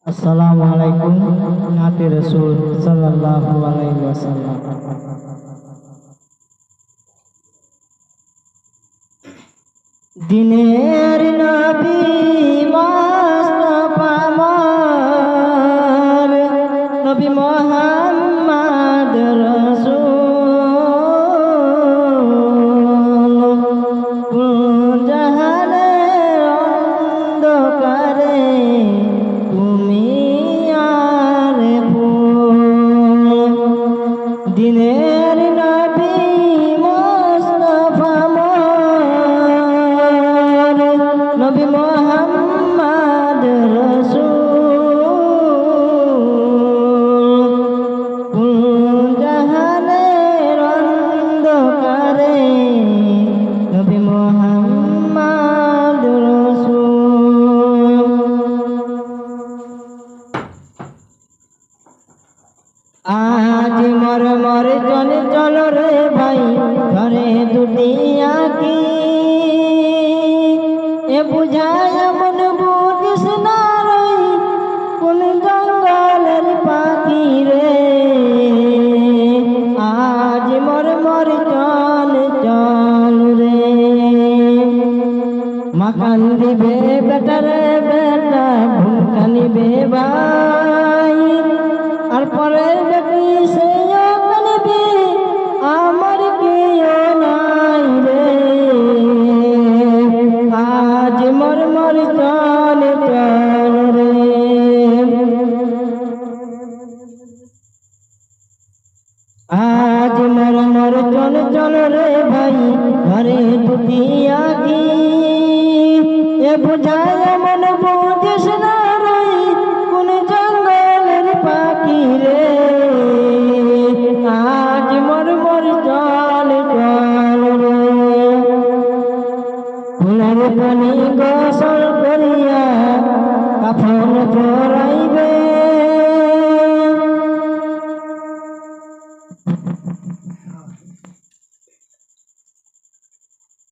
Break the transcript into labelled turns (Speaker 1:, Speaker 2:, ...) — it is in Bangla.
Speaker 1: আসসালামু আলাইকুম। নাতে রাসূল সাল্লাল্লাহু আলাইহি ওয়াসাল্লাম। দিনের নবী মুস্তাফা আমার নবী মুহাম্মদ রাসূল জাহানের অন্ধকারে তুমি আর ভুল। দিনের নবী মুস্তাফা আমার নবী মুহাম্মদ রাসূল জাহানের অন্ধকারে নবী মুহাম্মদ রাসূল। আজ মর মর চলে চলো রে ভাই ঘরে দুটি আঁকি এ বুঝায় মন বুঝিস না রই কোন জঙ্গলের পাখি রে। আজ মর মর চল চল রে মাকান দিবে বেটা রে বেটা ভুলকা নিবে ভাই আর পরের বেটি সেও কানিবে আমার কেউ নাই রে। আজ মর মর চল চল রে আজ মর মর চল চল রে ভাই ঘরে দুটি আঁকি এ বুঝায় মন বুঝিস না রই কোন জঙ্গলের পাখি রে। আজ মর মর চল চল রে ফুলের পানি গোসল করিয়া কাফন পরাই